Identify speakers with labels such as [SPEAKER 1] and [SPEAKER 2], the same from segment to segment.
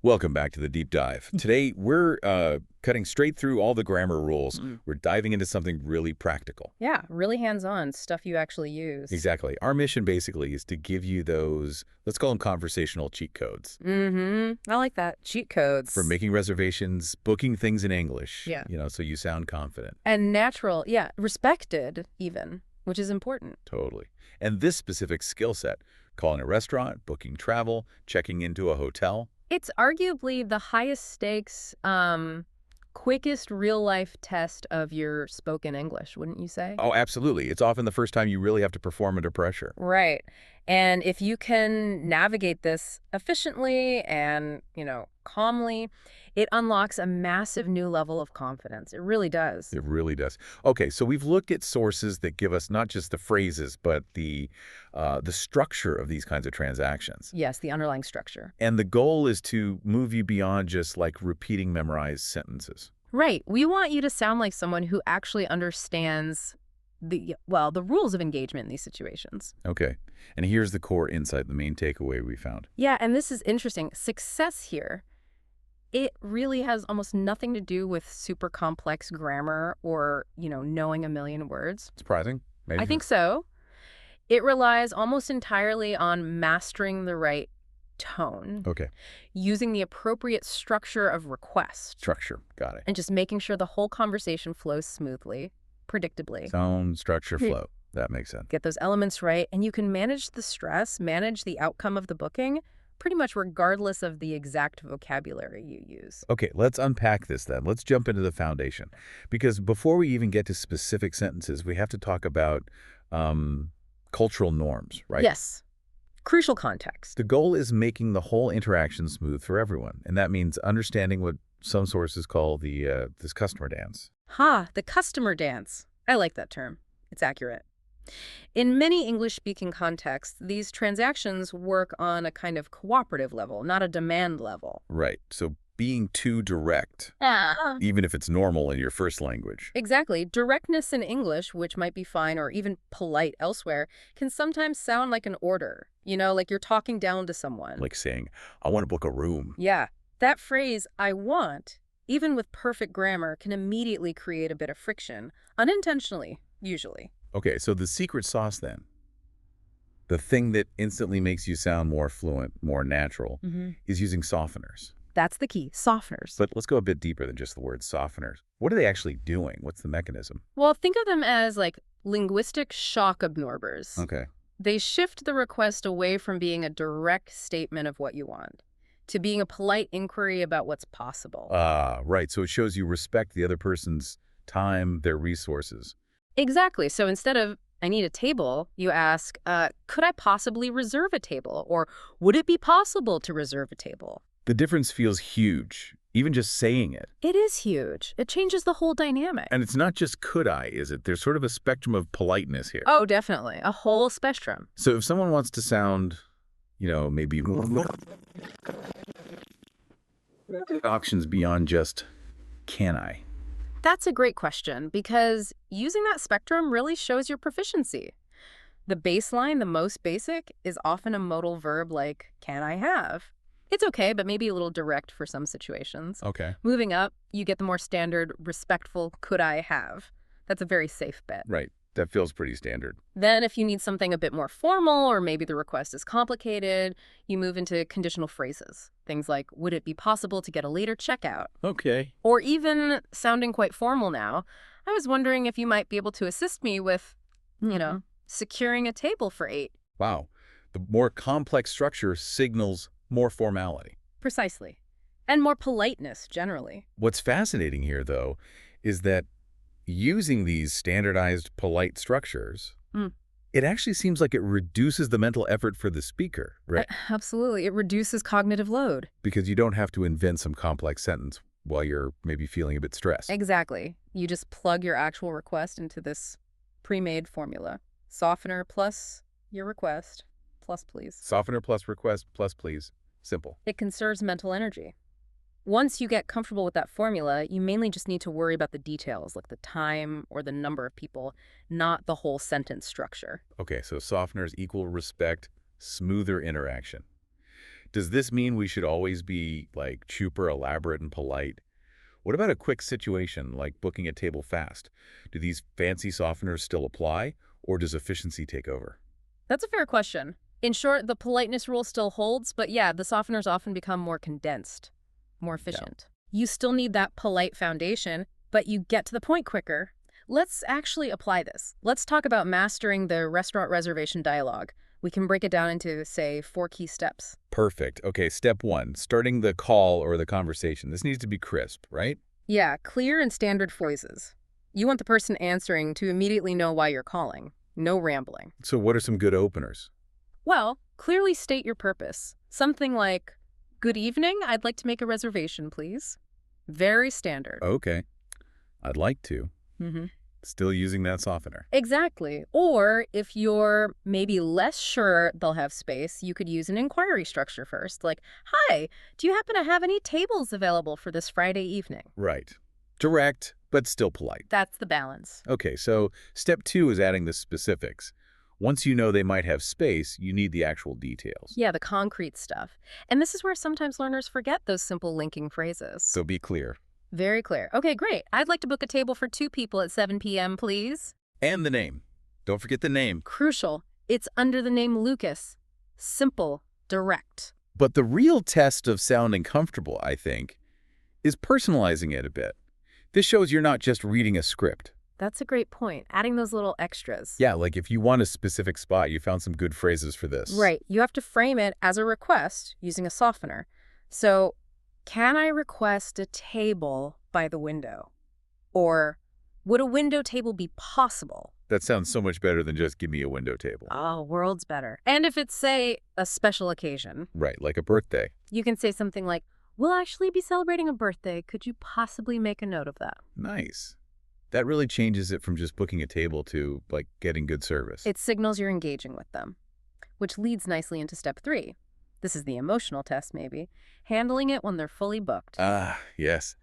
[SPEAKER 1] Welcome back to the deep dive. Today, we're cutting straight through all the grammar rules. We're diving into something really practical.
[SPEAKER 2] Yeah, really hands-on, stuff you actually use.
[SPEAKER 1] Exactly. Our mission basically is to give you those, let's call them conversational cheat codes.
[SPEAKER 2] I like that. Cheat codes.
[SPEAKER 1] For making reservations, booking things in English.
[SPEAKER 2] Yeah.
[SPEAKER 1] So you sound confident.
[SPEAKER 2] And natural, yeah, respected even, which is important.
[SPEAKER 1] Totally. And this specific skill set, calling a restaurant, booking travel, checking into a hotel.
[SPEAKER 2] It's arguably the highest stakes, quickest real-life test of your spoken English, wouldn't you say?
[SPEAKER 1] Oh, absolutely. It's often the first time you really have to perform under pressure.
[SPEAKER 2] Right. And if you can navigate this efficiently and, calmly, it unlocks a massive new level of confidence. It really does.
[SPEAKER 1] It really does. Okay, so we've looked at sources that give us not just the phrases, but the structure of these kinds of transactions.
[SPEAKER 2] Yes, the underlying structure.
[SPEAKER 1] And the goal is to move you beyond just like repeating memorized sentences.
[SPEAKER 2] Right. We want you to sound like someone who actually understands the rules of engagement in these situations.
[SPEAKER 1] Okay. And here's the core insight, the main takeaway we found.
[SPEAKER 2] Yeah, and this is interesting. Success here, it really has almost nothing to do with super complex grammar or, knowing a million words.
[SPEAKER 1] Surprising? Maybe.
[SPEAKER 2] I think so. It relies almost entirely on mastering the right tone.
[SPEAKER 1] Okay.
[SPEAKER 2] Using the appropriate structure of request.
[SPEAKER 1] Structure. Got it.
[SPEAKER 2] And just making sure the whole conversation flows smoothly, predictably.
[SPEAKER 1] Tone, structure, flow. That makes sense.
[SPEAKER 2] Get those elements right, and you can manage the stress, manage the outcome of the booking, pretty much regardless of the exact vocabulary you use.
[SPEAKER 1] Okay, let's unpack this then. Let's jump into the foundation. Because before we even get to specific sentences, we have to talk about cultural norms, right?
[SPEAKER 2] Yes. Crucial context.
[SPEAKER 1] The goal is making the whole interaction smooth for everyone. And that means understanding what some sources call this customer dance.
[SPEAKER 2] The customer dance. I like that term. It's accurate. In many English-speaking contexts, these transactions work on a kind of cooperative level, not a demand level.
[SPEAKER 1] Right. So being too direct, even if it's normal in your first language.
[SPEAKER 2] Exactly. Directness in English, which might be fine or even polite elsewhere, can sometimes sound like an order. Like you're talking down to someone.
[SPEAKER 1] Like saying, I want to book a room.
[SPEAKER 2] Yeah. That phrase, I want, even with perfect grammar, can immediately create a bit of friction, unintentionally, usually.
[SPEAKER 1] Okay, so the secret sauce then, the thing that instantly makes you sound more fluent, more natural, is using softeners.
[SPEAKER 2] That's the key, softeners.
[SPEAKER 1] But let's go a bit deeper than just the word softeners. What are they actually doing? What's the mechanism?
[SPEAKER 2] Well, think of them as like linguistic shock absorbers.
[SPEAKER 1] Okay.
[SPEAKER 2] They shift the request away from being a direct statement of what you want to being a polite inquiry about what's possible.
[SPEAKER 1] Right. So it shows you respect the other person's time, their resources.
[SPEAKER 2] Exactly. So instead of, I need a table, you ask, could I possibly reserve a table? Or would it be possible to reserve a table?
[SPEAKER 1] The difference feels huge, even just saying it.
[SPEAKER 2] It is huge. It changes the whole dynamic.
[SPEAKER 1] And it's not just could I, is it? There's sort of a spectrum of politeness here.
[SPEAKER 2] Oh, definitely. A whole spectrum.
[SPEAKER 1] So if someone wants to sound, maybe options beyond just can I?
[SPEAKER 2] That's a great question because using that spectrum really shows your proficiency. The baseline, the most basic, is often a modal verb like, can I have? It's okay, but maybe a little direct for some situations.
[SPEAKER 1] Okay.
[SPEAKER 2] Moving up, you get the more standard, respectful, could I have? That's a very safe bet.
[SPEAKER 1] Right. That feels pretty standard.
[SPEAKER 2] Then if you need something a bit more formal or maybe the request is complicated, you move into conditional phrases. Things like, would it be possible to get a later checkout?
[SPEAKER 1] Okay.
[SPEAKER 2] Or even sounding quite formal now, I was wondering if you might be able to assist me with, securing a table for 8.
[SPEAKER 1] Wow. The more complex structure signals more formality.
[SPEAKER 2] Precisely. And more politeness, generally.
[SPEAKER 1] What's fascinating here, though, is that using these standardized polite structures, it actually seems like it reduces the mental effort for the speaker, right?
[SPEAKER 2] Absolutely. It reduces cognitive load.
[SPEAKER 1] Because you don't have to invent some complex sentence while you're maybe feeling a bit stressed.
[SPEAKER 2] Exactly. You just plug your actual request into this pre-made formula. Softener plus your request, plus please.
[SPEAKER 1] Softener plus request plus please. Simple.
[SPEAKER 2] It conserves mental energy. Once you get comfortable with that formula, you mainly just need to worry about the details, like the time or the number of people, not the whole sentence structure.
[SPEAKER 1] Okay, so softeners equal respect, smoother interaction. Does this mean we should always be, like, super elaborate and polite? What about a quick situation, like booking a table fast? Do these fancy softeners still apply, or does efficiency take over?
[SPEAKER 2] That's a fair question. In short, the politeness rule still holds, but yeah, the softeners often become more condensed, more
[SPEAKER 1] Yeah.
[SPEAKER 2] efficient. You still need that polite foundation, but you get to the point quicker. Let's actually apply this. Let's talk about mastering the restaurant reservation dialogue. We can break it down into, say, 4 key steps.
[SPEAKER 1] Perfect. Okay, step one, starting the call or the conversation. This needs to be crisp, right?
[SPEAKER 2] Yeah, clear and standard phrases. You want the person answering to immediately know why you're calling. No rambling.
[SPEAKER 1] So what are some good openers?
[SPEAKER 2] Well, clearly state your purpose. Something like, "Good evening, I'd like to make a reservation, please." Very standard.
[SPEAKER 1] Okay, I'd like to.
[SPEAKER 2] Mm-hmm.
[SPEAKER 1] Still using that softener.
[SPEAKER 2] Exactly. Or if you're maybe less sure they'll have space, you could use an inquiry structure first. Like, "Hi, do you happen to have any tables available for this Friday evening?"
[SPEAKER 1] Right. Direct, but still polite.
[SPEAKER 2] That's the balance.
[SPEAKER 1] Okay, so step two is adding the specifics. Once you know they might have space, you need the actual details.
[SPEAKER 2] Yeah, the concrete stuff. And this is where sometimes learners forget those simple linking phrases.
[SPEAKER 1] So be clear.
[SPEAKER 2] Very clear. Okay, great. I'd like to book a table for 2 people at 7 p.m., please.
[SPEAKER 1] And the name. Don't forget the name.
[SPEAKER 2] Crucial. It's under the name Lucas. Simple, direct.
[SPEAKER 1] But the real test of sounding comfortable, I think, is personalizing it a bit. This shows you're not just reading a script.
[SPEAKER 2] That's a great point. Adding those little extras.
[SPEAKER 1] Yeah, like if you want a specific spot, you found some good phrases for this.
[SPEAKER 2] Right. You have to frame it as a request using a softener. So, can I request a table by the window? Or, would a window table be possible?
[SPEAKER 1] That sounds so much better than just give me a window table.
[SPEAKER 2] Oh, worlds better. And if it's, say, a special occasion,
[SPEAKER 1] Right, like a birthday.
[SPEAKER 2] you can say something like, "We'll actually be celebrating a birthday. Could you possibly make a note of that?"
[SPEAKER 1] Nice. That really changes it from just booking a table to, like, getting good service.
[SPEAKER 2] It signals you're engaging with them, which leads nicely into step 3. This is the emotional test, maybe. Handling it when they're fully booked.
[SPEAKER 1] Ah, yes.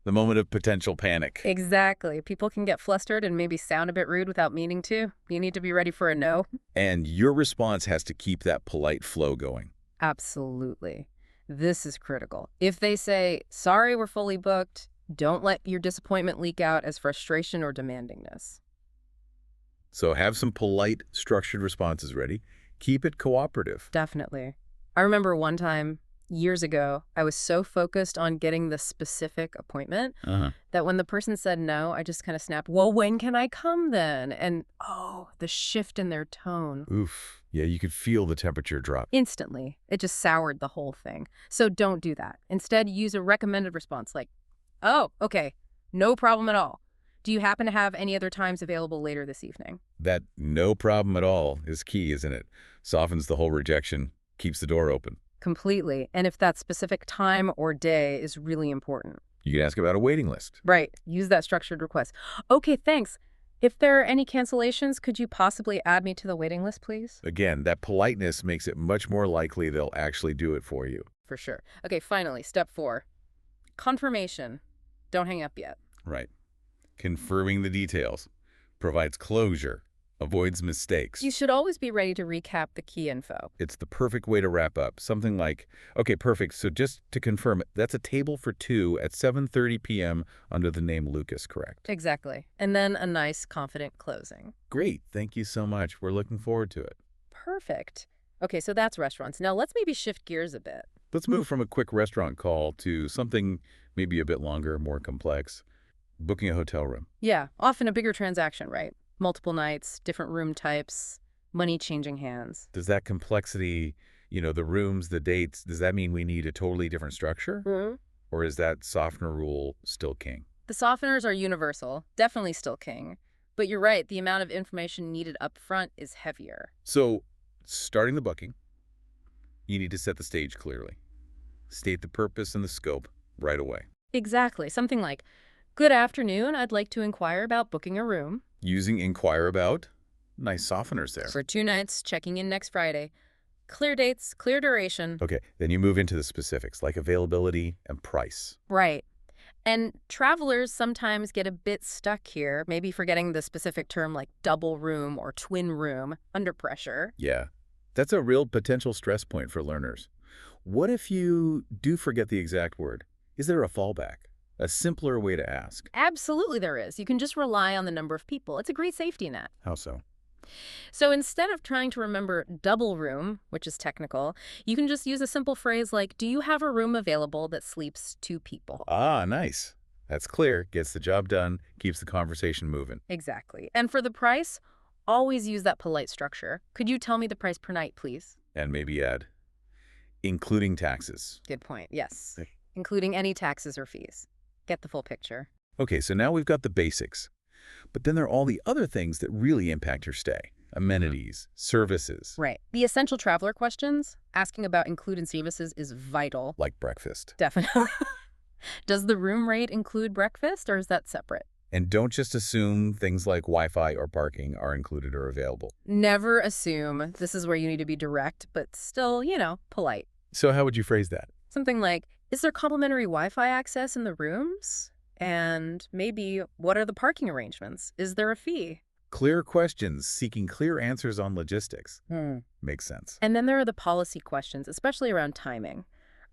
[SPEAKER 1] The moment of potential panic.
[SPEAKER 2] Exactly. People can get flustered and maybe sound a bit rude without meaning to. You need to be ready for a no.
[SPEAKER 1] And your response has to keep that polite flow going.
[SPEAKER 2] Absolutely. This is critical. If they say, "Sorry, we're fully booked," don't let your disappointment leak out as frustration or demandingness.
[SPEAKER 1] So have some polite, structured responses ready. Keep it cooperative.
[SPEAKER 2] Definitely. I remember one time, years ago, I was so focused on getting the specific appointment
[SPEAKER 1] Uh-huh.
[SPEAKER 2] that when the person said no, I just kind of snapped, "Well, when can I come then?" And the shift in their tone.
[SPEAKER 1] Oof. Yeah, you could feel the temperature drop.
[SPEAKER 2] Instantly. It just soured the whole thing. So don't do that. Instead, use a recommended response like, "Oh, okay. No problem at all. Do you happen to have any other times available later this evening?"
[SPEAKER 1] That no problem at all is key, isn't it? Softens the whole rejection, keeps the door open.
[SPEAKER 2] Completely. And if that specific time or day is really important.
[SPEAKER 1] You can ask about a waiting list.
[SPEAKER 2] Right. Use that structured request. "Okay, thanks. If there are any cancellations, could you possibly add me to the waiting list, please?"
[SPEAKER 1] Again, that politeness makes it much more likely they'll actually do it for you.
[SPEAKER 2] For sure. Okay, finally, step 4. Confirmation. Don't hang up yet.
[SPEAKER 1] Right. Confirming the details. Provides closure. Avoids mistakes.
[SPEAKER 2] You should always be ready to recap the key info.
[SPEAKER 1] It's the perfect way to wrap up. Something like, okay, perfect. So just to confirm, that's a table for 2 at 7:30 p.m. under the name Lucas, correct?
[SPEAKER 2] Exactly. And then a nice, confident closing.
[SPEAKER 1] Great. Thank you so much. We're looking forward to it.
[SPEAKER 2] Perfect. Okay, so that's restaurants. Now let's maybe shift gears a bit.
[SPEAKER 1] Let's move from a quick restaurant call to something maybe a bit longer, more complex. Booking a hotel room.
[SPEAKER 2] Yeah, often a bigger transaction, right? Multiple nights, different room types, money changing hands.
[SPEAKER 1] Does that complexity, the rooms, the dates, does that mean we need a totally different structure?
[SPEAKER 2] Mm-hmm.
[SPEAKER 1] Or is that softener rule still king?
[SPEAKER 2] The softeners are universal, definitely still king. But you're right, the amount of information needed up front is heavier.
[SPEAKER 1] So, starting the booking, you need to set the stage clearly. State the purpose and the scope right away.
[SPEAKER 2] Exactly. Something like, "Good afternoon, I'd like to inquire about booking a room."
[SPEAKER 1] Using inquire about, nice softeners there.
[SPEAKER 2] For 2 nights, checking in next Friday. Clear dates, clear duration.
[SPEAKER 1] Okay, then you move into the specifics, like availability and price.
[SPEAKER 2] Right. And travelers sometimes get a bit stuck here, maybe forgetting the specific term like double room or twin room under pressure.
[SPEAKER 1] Yeah, that's a real potential stress point for learners. What if you do forget the exact word? Is there a fallback? A simpler way to ask?
[SPEAKER 2] Absolutely there is. You can just rely on the number of people. It's a great safety net.
[SPEAKER 1] How so?
[SPEAKER 2] So instead of trying to remember double room, which is technical, you can just use a simple phrase like, do you have a room available that sleeps 2 people?
[SPEAKER 1] Ah, nice. That's clear, gets the job done, keeps the conversation moving.
[SPEAKER 2] Exactly. And for the price, always use that polite structure. Could you tell me the price per night, please?
[SPEAKER 1] And maybe add, including taxes.
[SPEAKER 2] Good point. Yes.
[SPEAKER 1] Okay.
[SPEAKER 2] Including any taxes or fees. Get the full picture.
[SPEAKER 1] Okay, so now we've got the basics. But then there are all the other things that really impact your stay. Amenities, services,
[SPEAKER 2] Right. The essential traveler questions, asking about included services is vital.
[SPEAKER 1] like breakfast.
[SPEAKER 2] Definitely. Does the room rate include breakfast or is that separate?
[SPEAKER 1] And don't just assume things like Wi-Fi or parking are included or available.
[SPEAKER 2] Never assume. This is where you need to be direct, but still, polite.
[SPEAKER 1] So how would you phrase that?
[SPEAKER 2] Something like, is there complimentary Wi-Fi access in the rooms? And maybe, what are the parking arrangements? Is there a fee?
[SPEAKER 1] Clear questions, seeking clear answers on logistics.
[SPEAKER 2] Hmm.
[SPEAKER 1] Makes sense.
[SPEAKER 2] And then there are the policy questions, especially around timing.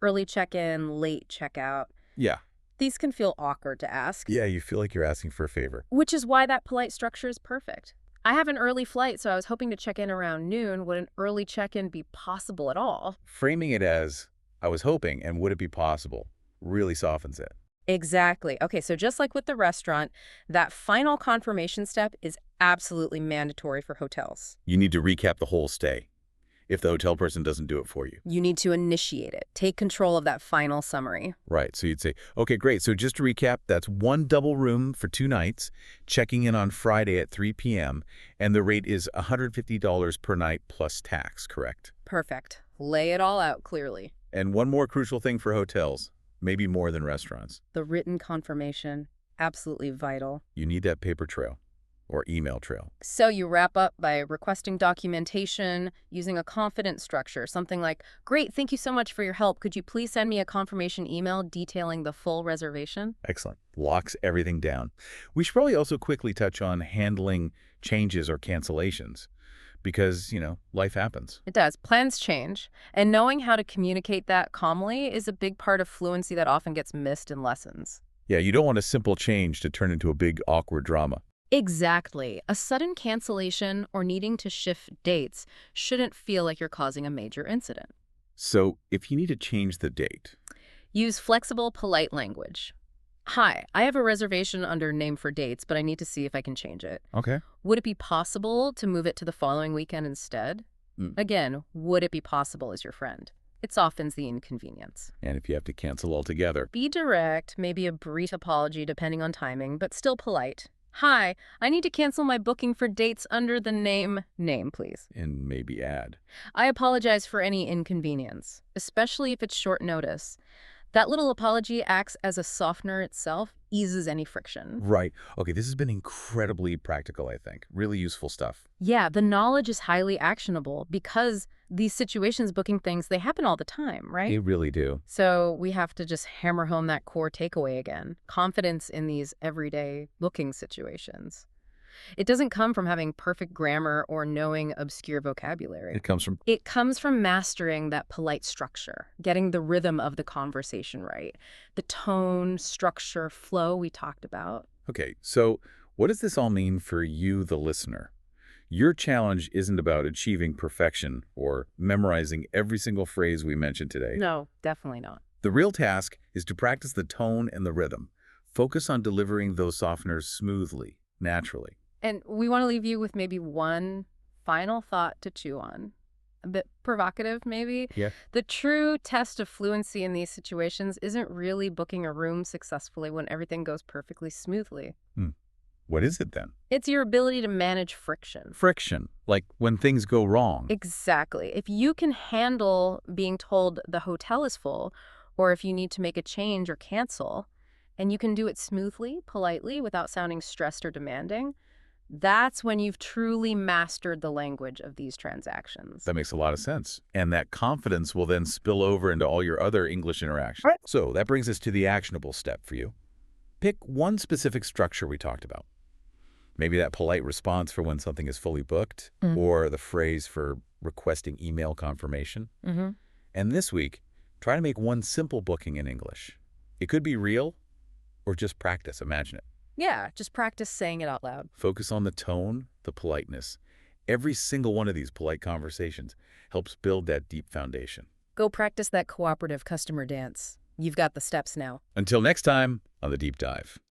[SPEAKER 2] Early check-in, late checkout.
[SPEAKER 1] Yeah.
[SPEAKER 2] These can feel awkward to ask.
[SPEAKER 1] Yeah, you feel like you're asking for a favor.
[SPEAKER 2] Which is why that polite structure is perfect. I have an early flight, so I was hoping to check in around noon. Would an early check-in be possible at all?
[SPEAKER 1] Framing it as, I was hoping, and would it be possible, really softens it.
[SPEAKER 2] Exactly. Okay, so just like with the restaurant, that final confirmation step is absolutely mandatory for hotels.
[SPEAKER 1] You need to recap the whole stay, if the hotel person doesn't do it for you.
[SPEAKER 2] You need to initiate it. Take control of that final summary.
[SPEAKER 1] Right, so you'd say, okay, great, so just to recap, that's 1 double room for 2 nights, checking in on Friday at 3 p.m., and the rate is $150 per night plus tax, correct?
[SPEAKER 2] Perfect. Lay it all out clearly.
[SPEAKER 1] And one more crucial thing for hotels, maybe more than restaurants.
[SPEAKER 2] The written confirmation, absolutely vital.
[SPEAKER 1] You need that paper trail or email trail.
[SPEAKER 2] So you wrap up by requesting documentation, using a confident structure, something like, great, thank you so much for your help. Could you please send me a confirmation email detailing the full reservation?
[SPEAKER 1] Excellent. Locks everything down. We should probably also quickly touch on handling changes or cancellations because, life happens.
[SPEAKER 2] It does. Plans change. And knowing how to communicate that calmly is a big part of fluency that often gets missed in lessons.
[SPEAKER 1] Yeah, you don't want a simple change to turn into a big awkward drama.
[SPEAKER 2] Exactly. A sudden cancellation or needing to shift dates shouldn't feel like you're causing a major incident.
[SPEAKER 1] So if you need to change the date,
[SPEAKER 2] Use flexible, polite language. Hi, I have a reservation under name for dates, but I need to see if I can change it.
[SPEAKER 1] okay.
[SPEAKER 2] Would it be possible to move it to the following weekend instead?
[SPEAKER 1] Mm.
[SPEAKER 2] Again, would it be possible as your friend? It softens the inconvenience.
[SPEAKER 1] And if you have to cancel altogether,
[SPEAKER 2] Be direct, maybe a brief apology depending on timing, but still polite. Hi, I need to cancel my booking for dates under the name, please.
[SPEAKER 1] and maybe add.
[SPEAKER 2] I apologize for any inconvenience, especially if it's short notice. That little apology acts as a softener itself, eases any friction.
[SPEAKER 1] Right. Okay, this has been incredibly practical, I think. Really useful stuff.
[SPEAKER 2] Yeah, the knowledge is highly actionable because these situations, booking things, they happen all the time, right?
[SPEAKER 1] They really do.
[SPEAKER 2] So we have to just hammer home that core takeaway again. Confidence in these everyday booking situations. It doesn't come from having perfect grammar or knowing obscure vocabulary. It comes from mastering that polite structure, getting the rhythm of the conversation right, the tone, structure, flow we talked about.
[SPEAKER 1] Okay, so what does this all mean for you, the listener? Your challenge isn't about achieving perfection or memorizing every single phrase we mentioned today.
[SPEAKER 2] No, definitely not.
[SPEAKER 1] The real task is to practice the tone and the rhythm. Focus on delivering those softeners smoothly, naturally.
[SPEAKER 2] And we want to leave you with maybe one final thought to chew on. A bit provocative, maybe.
[SPEAKER 1] Yeah.
[SPEAKER 2] The true test of fluency in these situations isn't really booking a room successfully when everything goes perfectly smoothly.
[SPEAKER 1] What is it then?
[SPEAKER 2] It's your ability to manage friction.
[SPEAKER 1] Friction, like when things go wrong.
[SPEAKER 2] Exactly. If you can handle being told the hotel is full, or if you need to make a change or cancel, and you can do it smoothly, politely, without sounding stressed or demanding, that's when you've truly mastered the language of these transactions.
[SPEAKER 1] That makes a lot of sense. And that confidence will then spill over into all your other English interactions.
[SPEAKER 2] Right.
[SPEAKER 1] So that brings us to the actionable step for you. Pick one specific structure we talked about. Maybe that polite response for when something is fully booked, or the phrase for requesting email confirmation.
[SPEAKER 2] Mm-hmm.
[SPEAKER 1] And this week, Try to make one simple booking in English. It could be real or just practice. Imagine it.
[SPEAKER 2] Yeah, just practice saying it out loud.
[SPEAKER 1] Focus on the tone, the politeness. Every single one of these polite conversations helps build that deep foundation.
[SPEAKER 2] Go practice that cooperative customer dance. You've got the steps now.
[SPEAKER 1] Until next time on The Deep Dive.